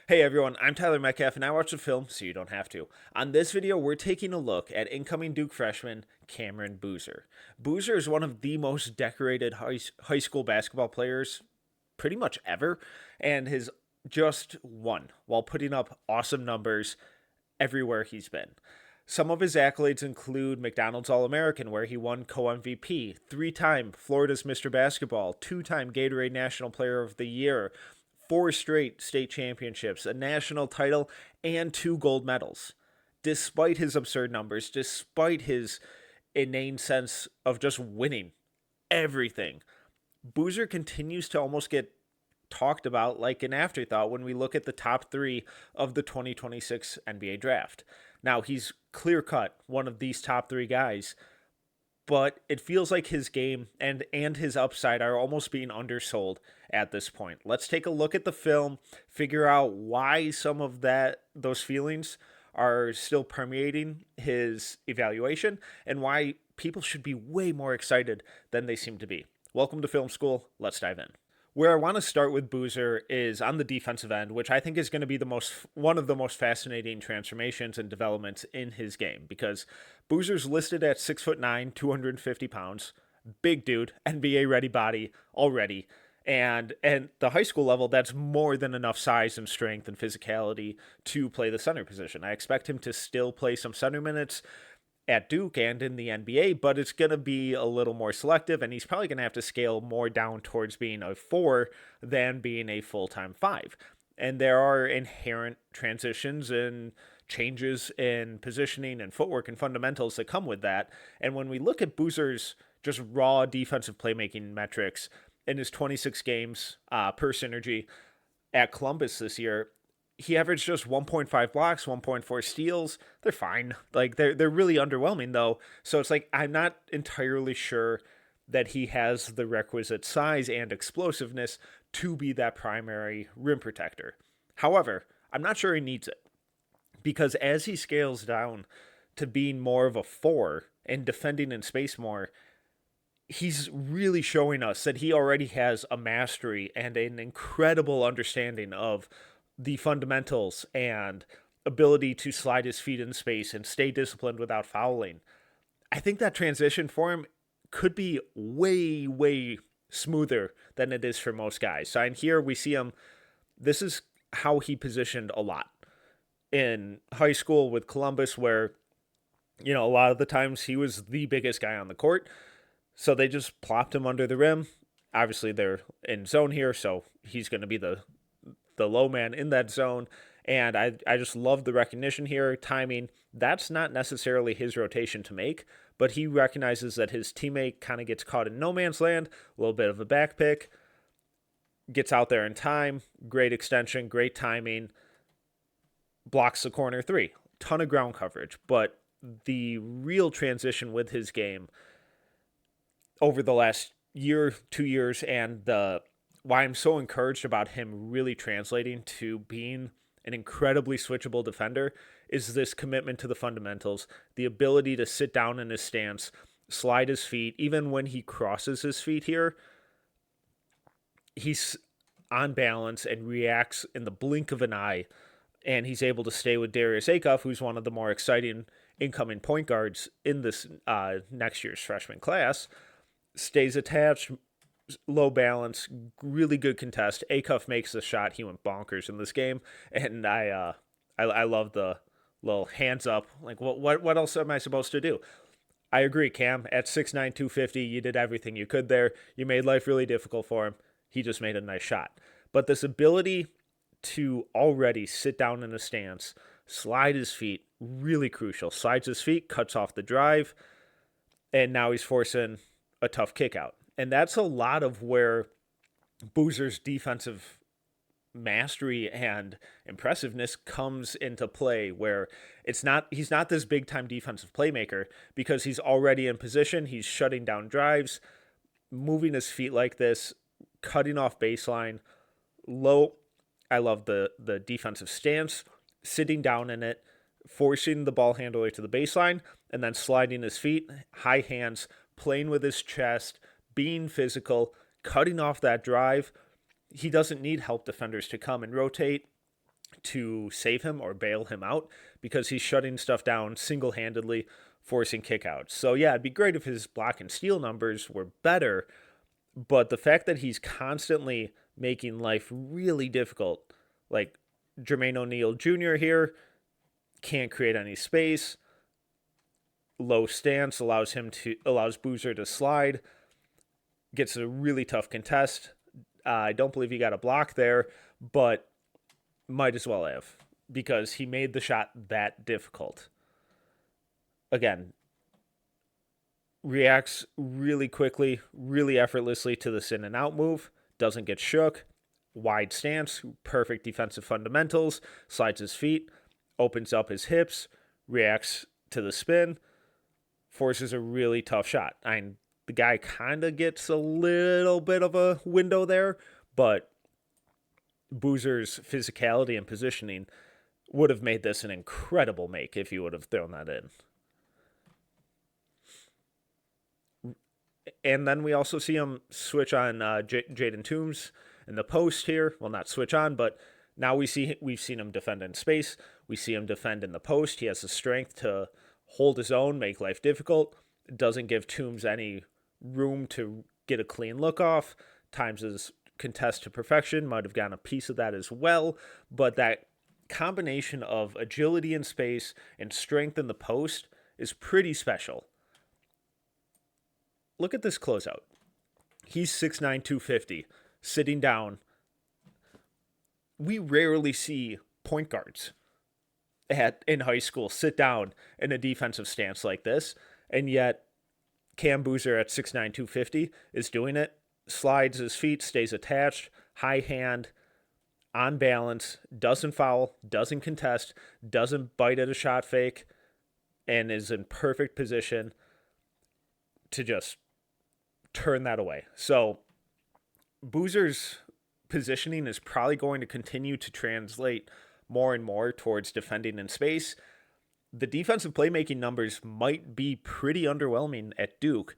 Hey everyone, I'm Tyler Metcalf and I watch the film so you don't have to. On this video, we're taking a look at incoming Duke freshman Cameron Boozer. Boozer is one of the most decorated high school basketball players pretty much ever and has just won while putting up awesome numbers everywhere he's been. Some of his accolades include McDonald's All American, where he won co MVP, 3-time Florida's Mr. Basketball, 2-time Gatorade National Player of the Year, 4 straight state championships, a national title, and 2 gold medals. Despite his absurd numbers, despite his inane sense of just winning everything, Boozer continues to almost get talked about like an afterthought when we look at the top three of the 2026 NBA draft. Now, he's clear cut one of these top three guys, but it feels like his game and his upside are almost being undersold at this point. Let's take a look at the film, figure out why some of those feelings are still permeating his evaluation and why people should be way more excited than they seem to be. Welcome to Film School. Let's dive in. Where I want to start with Boozer is on the defensive end, which I think is going to be one of the most fascinating transformations and developments in his game, because Boozer's listed at 6'9", 250 pounds, big dude, NBA ready body already, and the high school level, that's more than enough size and strength and physicality to play the center position. I expect him to still play some center minutes at Duke and in the NBA, but it's going to be a little more selective, and he's probably going to have to scale more down towards being a 4 than being a full-time 5. And there are inherent transitions and changes in positioning and footwork and fundamentals that come with that. And when we look at Boozer's just raw defensive playmaking metrics in his 26 games per synergy at Columbus this year, he averaged just 1.5 blocks, 1.4 steals. They're fine. Like they're really underwhelming though. So it's like I'm not entirely sure that he has the requisite size and explosiveness to be that primary rim protector. However, I'm not sure he needs it, because as he scales down to being more of a 4 and defending in space more, he's really showing us that he already has a mastery and an incredible understanding of the fundamentals and ability to slide his feet in space and stay disciplined without fouling. I think that transition for him could be way, way smoother than it is for most guys. So, and here we see him, this is how he positioned a lot in high school with Columbus, where, a lot of the times he was the biggest guy on the court. So they just plopped him under the rim. Obviously, they're in zone here, so he's going to be the low man in that zone. And I just love the recognition here, timing. That's not necessarily his rotation to make, but he recognizes that his teammate kind of gets caught in no man's land, a little bit of a back pick, gets out there in time, great extension, great timing, blocks the corner 3. Ton of ground coverage, but the real transition with his game over the last year, 2 years, and why I'm so encouraged about him really translating to being an incredibly switchable defender is this commitment to the fundamentals, the ability to sit down in his stance, slide his feet. Even when he crosses his feet here, he's on balance and reacts in the blink of an eye, and he's able to stay with Darius Acuff, who's one of the more exciting incoming point guards in this next year's freshman class, stays attached, low balance, really good contest. Acuff makes the shot. He went bonkers in this game, and I love the little hands up. Like, what else am I supposed to do? I agree, Cam. At 6'9", 250, you did everything you could there. You made life really difficult for him. He just made a nice shot. But this ability to already sit down in a stance, slide his feet, really crucial. Slides his feet, cuts off the drive, and now he's forcing a tough kick out. And that's a lot of where Boozer's defensive mastery and impressiveness comes into play, where he's not this big time defensive playmaker, because he's already in position, he's shutting down drives, moving his feet like this, cutting off baseline, low. I love the defensive stance, sitting down in it, forcing the ball handler to the baseline, and then sliding his feet, high hands, playing with his chest, being physical, cutting off that drive. He doesn't need help defenders to come and rotate. to save him or bail him out because he's shutting stuff down single-handedly, forcing kickouts. So yeah, it'd be great if his block and steal numbers were better, but the fact that he's constantly making life really difficult, like Jermaine O'Neal Jr. here, can't create any space. Low stance allows Boozer to slide. Gets a really tough contest. I don't believe he got a block there, but might as well have because he made the shot that difficult. Again, reacts really quickly, really effortlessly to this in and out move. Doesn't get shook. Wide stance, perfect defensive fundamentals. Slides his feet, opens up his hips, reacts to the spin, forces a really tough shot. The guy kind of gets a little bit of a window there, but Boozer's physicality and positioning would have made this an incredible make if he would have thrown that in. And then we also see him switch on Jaden Toombs in the post here. Well, not switch on, but now we've seen him defend in space. We see him defend in the post. He has the strength to hold his own, make life difficult. Doesn't give Toombs any room to get a clean look off. Times his contest to perfection. Might have gotten a piece of that as well. But that combination of agility in space and strength in the post is pretty special. Look at this closeout. He's 6'9", 250, sitting down. We rarely see point guards in high school sit down in a defensive stance like this, and yet Cam Boozer at 6'9", 250 is doing it. Slides his feet, stays attached, high hand, on balance, doesn't foul, doesn't contest, doesn't bite at a shot fake, and is in perfect position to just turn that away. So Boozer's positioning is probably going to continue to translate more and more towards defending in space. The defensive playmaking numbers might be pretty underwhelming at Duke,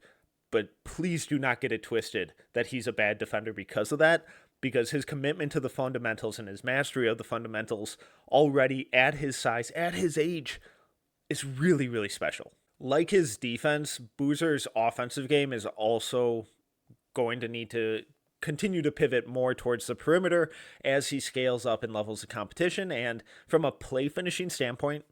but please do not get it twisted that he's a bad defender because of that, because his commitment to the fundamentals and his mastery of the fundamentals already at his size, at his age, is really, really special. Like his defense, Boozer's offensive game is also going to need to continue to pivot more towards the perimeter as he scales up in levels of competition. And from a play finishing standpoint,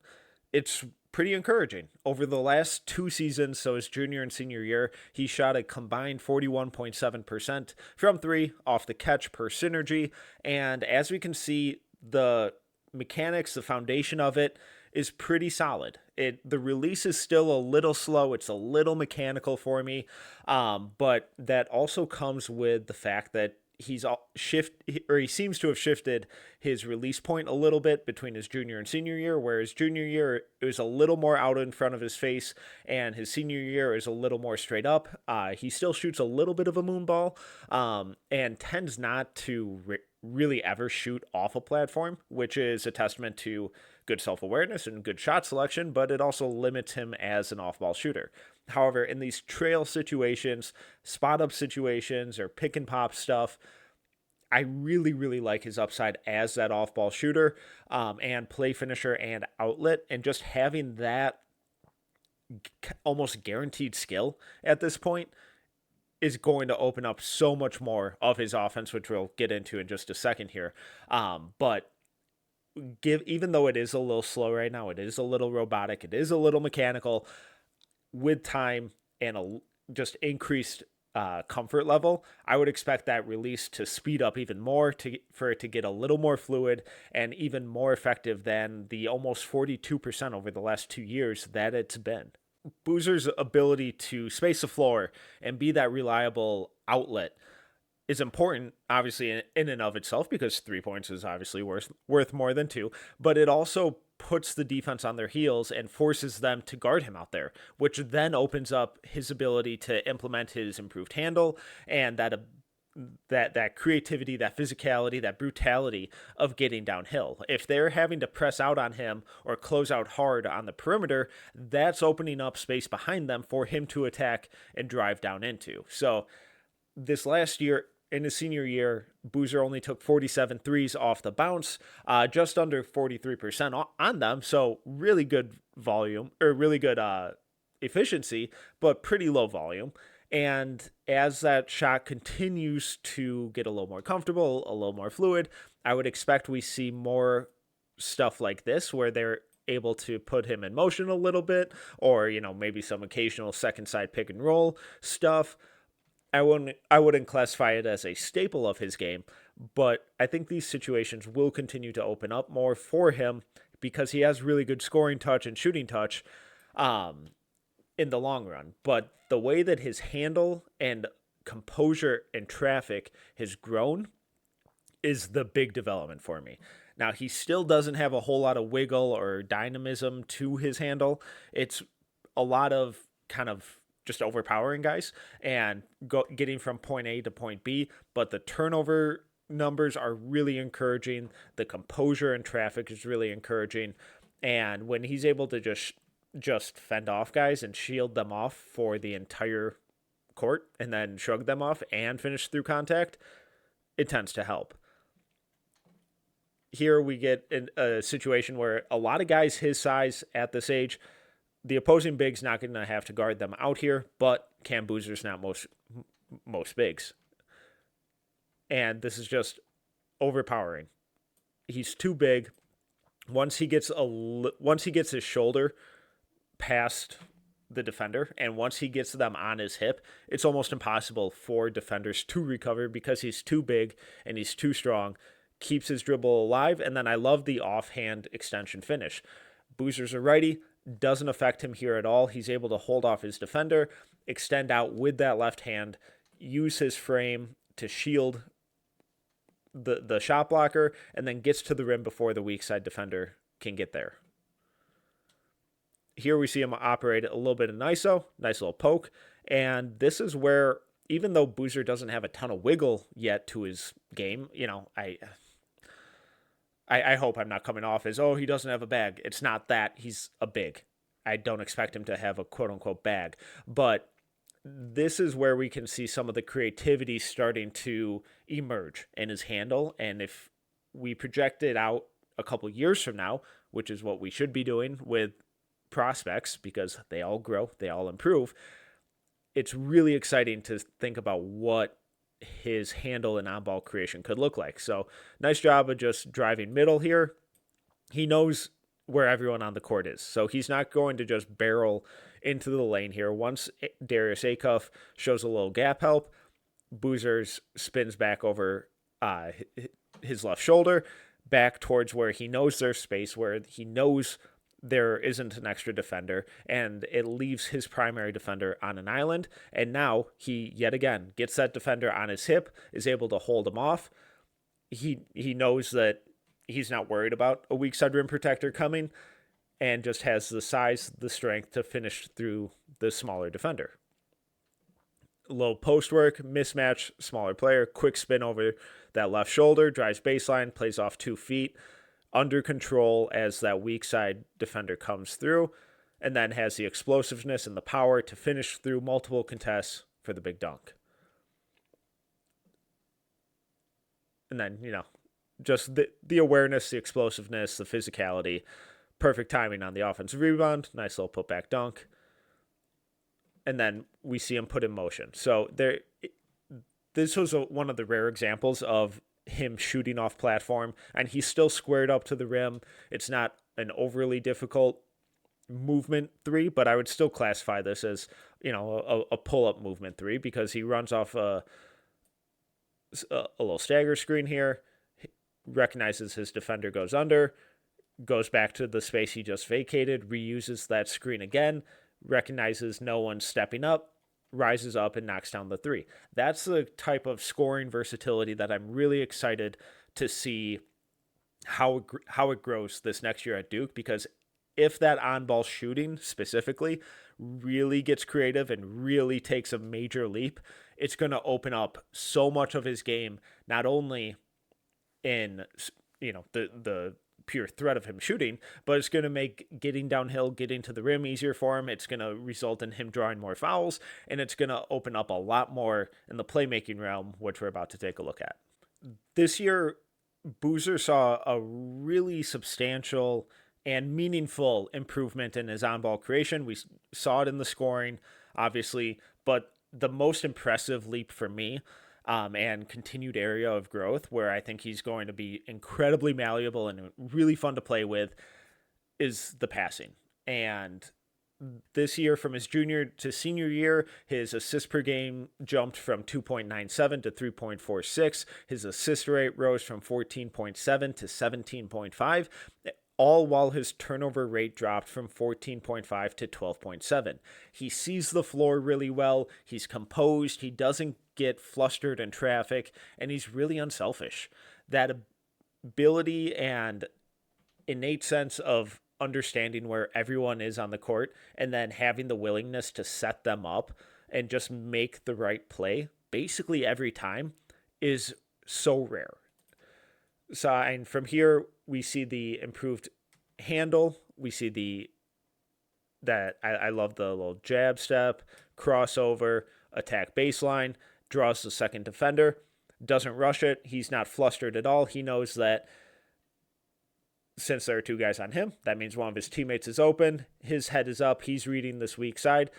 it's pretty encouraging. Over the last 2 seasons, so his junior and senior year, he shot a combined 41.7% from 3 off the catch per synergy. And as we can see, the mechanics, the foundation of it is pretty solid. The release is still a little slow. It's a little mechanical for me, but that also comes with the fact that he seems to have shifted his release point a little bit between his junior and senior year, whereas junior year it was a little more out in front of his face, and his senior year is a little more straight up. He still shoots a little bit of a moon ball, and tends not to really ever shoot off a platform, which is a testament to good self-awareness and good shot selection, but it also limits him as an off-ball shooter. However, in these trail situations, spot-up situations, or pick-and-pop stuff, I really, really like his upside as that off-ball shooter and play finisher and outlet, and just having that almost guaranteed skill at this point is going to open up so much more of his offense, which we'll get into in just a second here. But even though it is a little slow right now, it is a little robotic, it is a little mechanical, with time and just increased comfort level, I would expect that release to speed up even more, for it to get a little more fluid and even more effective than the almost 42% over the last 2 years that it's been. Boozer's ability to space the floor and be that reliable outlet is important, obviously, in and of itself, because 3 points is obviously worth more than 2, but it also puts the defense on their heels and forces them to guard him out there, which then opens up his ability to implement his improved handle and that creativity, that physicality, that brutality of getting downhill. If they're having to press out on him or close out hard on the perimeter, that's opening up space behind them for him to attack and drive down into. So this last year, in his senior year, Boozer only took 47 threes off the bounce, just under 43% on them. So really good volume, or really good efficiency, but pretty low volume. And as that shot continues to get a little more comfortable, a little more fluid, I would expect we see more stuff like this where they're able to put him in motion a little bit, or maybe some occasional second side pick and roll stuff. I wouldn't classify it as a staple of his game, but I think these situations will continue to open up more for him because he has really good scoring touch and shooting touch in the long run. But the way that his handle and composure and traffic has grown is the big development for me. Now, he still doesn't have a whole lot of wiggle or dynamism to his handle. It's a lot of kind of just overpowering guys and getting from point A to point B, but the turnover numbers are really encouraging. The composure and traffic is really encouraging. And when he's able to just fend off guys and shield them off for the entire court and then shrug them off and finish through contact, it tends to help. Here we get in a situation where a lot of guys his size at this age, the opposing big's not going to have to guard them out here, but Cam Boozer's not most bigs. And this is just overpowering. He's too big. Once he gets his shoulder past the defender, and once he gets them on his hip, it's almost impossible for defenders to recover because he's too big and he's too strong. Keeps his dribble alive, and then I love the offhand extension finish. Boozer's a righty, doesn't affect him here at all. He's able to hold off his defender, extend out with that left hand, use his frame to shield the shot blocker, and then gets to the rim before the weak side defender can get there. Here we see him operate a little bit of ISO, nice little poke, and this is where, even though Boozer doesn't have a ton of wiggle yet to his game, I hope I'm not coming off as, he doesn't have a bag. It's not that. He's a big. I don't expect him to have a quote-unquote bag. But this is where we can see some of the creativity starting to emerge in his handle. And if we project it out a couple years from now, which is what we should be doing with prospects because they all grow, they all improve, it's really exciting to think about what his handle and on-ball creation could look like. So nice job of just driving middle here. He knows where everyone on the court is, so he's not going to just barrel into the lane here. Once Darius Acuff shows a little gap help, Boozers spins back over his left shoulder, back towards where he knows there's space, where he knows there isn't an extra defender, and it leaves his primary defender on an island. And now he, yet again, gets that defender on his hip, is able to hold him off. He knows that he's not worried about a weak side rim protector coming, and just has the size, the strength to finish through the smaller defender. Low post work, mismatch, smaller player, quick spin over that left shoulder, drives baseline, plays off 2 feet, under control as that weak side defender comes through, and then has the explosiveness and the power to finish through multiple contests for the big dunk. And then, just the awareness, the explosiveness, the physicality, perfect timing on the offensive rebound, nice little putback dunk. And then we see him put in motion. So this was one of the rare examples of him shooting off platform, and he's still squared up to the rim. It's not an overly difficult movement 3, but I would still classify this as, a pull-up movement 3 because he runs off a little stagger screen here, recognizes his defender goes under, goes back to the space he just vacated, reuses that screen again, recognizes no one's stepping up, rises up and knocks down the 3. That's the type of scoring versatility that I'm really excited to see how it grows this next year at Duke, because if that on-ball shooting specifically really gets creative and really takes a major leap, it's going to open up so much of his game, not only in the pure threat of him shooting, but it's going to make getting downhill, getting to the rim easier for him. It's going to result in him drawing more fouls, and it's going to open up a lot more in the playmaking realm, which we're about to take a look at. This year, Boozer saw a really substantial and meaningful improvement in his on-ball creation. We saw it in the scoring, obviously, but the most impressive leap for me and continued area of growth where I think he's going to be incredibly malleable and really fun to play with is the passing. And this year, from his junior to senior year, his assists per game jumped from 2.97 to 3.46. His assist rate rose from 14.7 to 17.5, all while his turnover rate dropped from 14.5 to 12.7. He sees the floor really well. He's composed. He doesn't get flustered in traffic, and he's really unselfish. That ability and innate sense of understanding where everyone is on the court and then having the willingness to set them up and just make the right play basically every time is so rare. So, and from here we see the improved handle. We see I love the little jab step, crossover, attack baseline, draws the second defender, doesn't rush it. He's not flustered at all. He knows that since there are two guys on him, that means one of his teammates is open. His head is up. He's reading this weak side,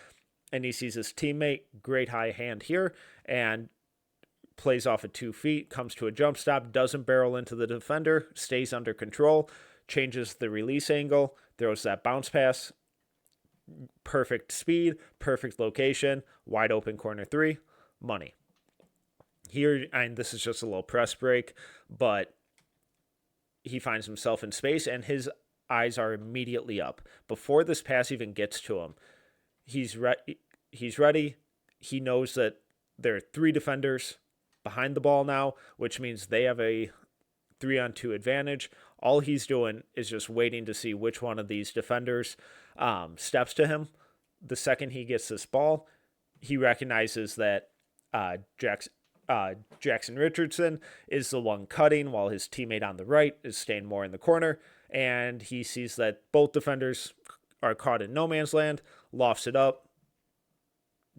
and he sees his teammate, great high hand here, and plays off at 2 feet, comes to a jump stop, doesn't barrel into the defender, stays under control, changes the release angle, throws that bounce pass, perfect speed, perfect location, wide open corner three, money. Here, and this is just a little press break, but he finds himself in space and his eyes are immediately up. Before this pass even gets to him, he's ready. He knows that there are 3 defenders behind the ball now, which means they have a 3-on-2 advantage. All he's doing is just waiting to see which one of these defenders steps to him. The second he gets this ball, he recognizes that Jackson Richardson is the one cutting while his teammate on the right is staying more in the corner. And he sees that both defenders are caught in no man's land, lofts it up.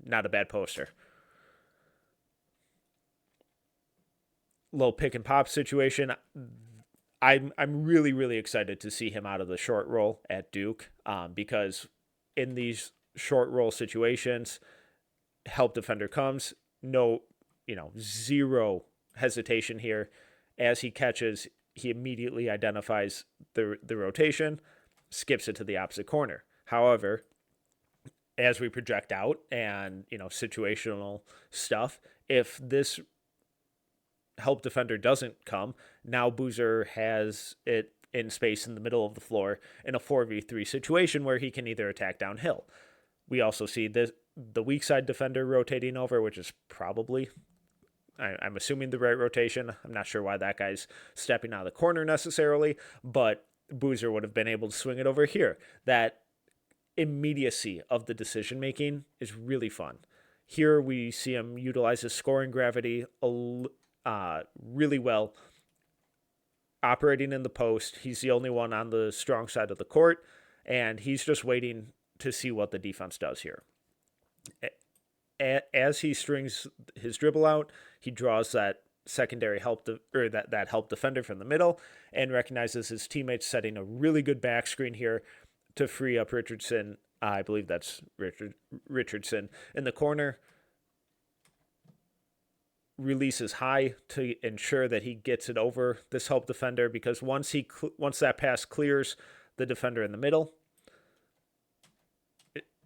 Not a bad poster. Little pick and pop situation. I'm really, really excited to see him out of the short roll at Duke because in these short roll situations, help defender comes, zero hesitation here. As he catches, he immediately identifies the rotation, skips it to the opposite corner. However, as we project out and, situational stuff, if this help defender doesn't come, now Boozer has it in space in the middle of the floor in a 4v3 situation where he can either attack downhill. We also see the weak side defender rotating over, which is probably, I'm assuming, the right rotation. I'm not sure why that guy's stepping out of the corner necessarily, but Boozer would have been able to swing it over here. That immediacy of the decision making is really fun. Here we see him utilize his scoring gravity really well, operating in the post. He's the only one on the strong side of the court, and he's just waiting to see what the defense does here. As he strings his dribble out, he draws that secondary help that help defender from the middle and recognizes his teammates setting a really good back screen here to free up Richardson. I believe that's Richardson in the corner. Releases high to ensure that he gets it over this help defender, because once that pass clears the defender in the middle,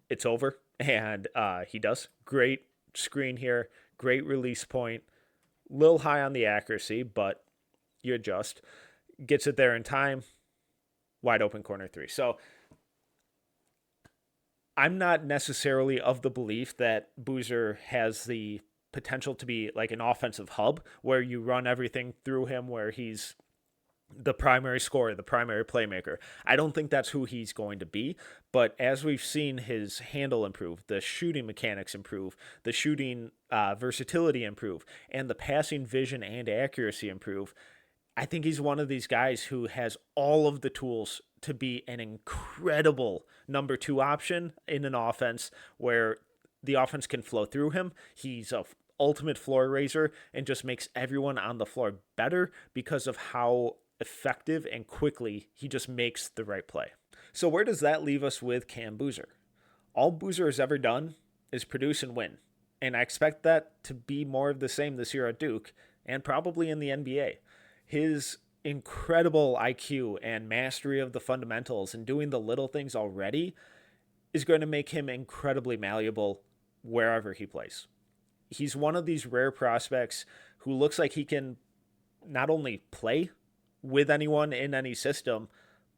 it's over, and he does. Great screen here, great release point, little high on the accuracy, but you adjust. Gets it there in time, wide open corner three. So I'm not necessarily of the belief that Boozer has the potential to be like an offensive hub where you run everything through him, where he's the primary scorer, the primary playmaker. I don't think that's who he's going to be, but as we've seen his handle improve, the shooting mechanics improve, the shooting versatility improve, and the passing vision and accuracy improve, I think he's one of these guys who has all of the tools to be an incredible number two option in an offense where the offense can flow through him. He's a ultimate floor raiser and just makes everyone on the floor better because of how effective and quickly he just makes the right play. So where does that leave us with Cam Boozer? All Boozer has ever done is produce and win. And I expect that to be more of the same this year at Duke and probably in the NBA. His incredible IQ and mastery of the fundamentals and doing the little things already is going to make him incredibly malleable wherever he plays. He's one of these rare prospects who looks like he can not only play with anyone in any system,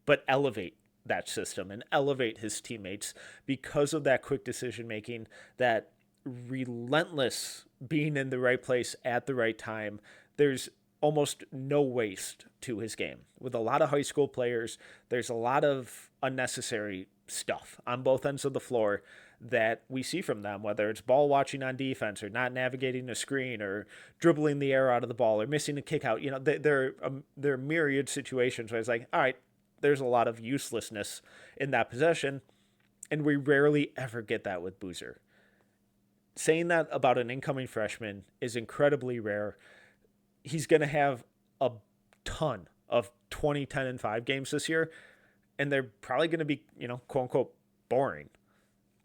but elevate that system and elevate his teammates because of that quick decision making, that relentless being in the right place at the right time. There's almost no waste to his game. With a lot of high school players, there's a lot of unnecessary stuff on both ends of the floor that we see from them, whether it's ball watching on defense or not navigating a screen or dribbling the air out of the ball or missing a kick out. You know, there are myriad situations where it's like, all right, there's a lot of uselessness in that possession, and we rarely ever get that with Boozer. Saying that about an incoming freshman is incredibly rare. He's going to have a ton of 20, 10, and 5 games this year, and they're probably going to be, quote unquote, boring.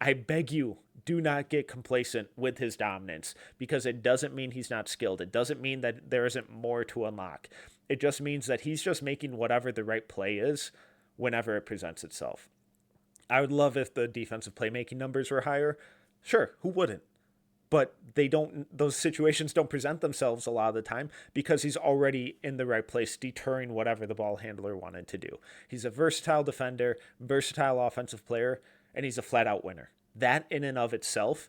I beg you, do not get complacent with his dominance, because it doesn't mean he's not skilled. It doesn't mean that there isn't more to unlock. It just means that he's just making whatever the right play is whenever it presents itself. I would love if the defensive playmaking numbers were higher. Sure, who wouldn't? But those situations don't present themselves a lot of the time because he's already in the right place, deterring whatever the ball handler wanted to do. He's a versatile defender, versatile offensive player, and he's a flat out winner. That in and of itself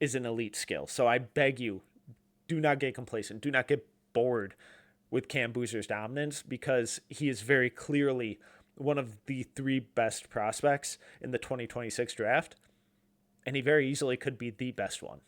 is an elite skill. So I beg you, do not get complacent. Do not get bored with Cam Boozer's dominance, because he is very clearly one of the 3 best prospects in the 2026 draft, and he very easily could be the best one.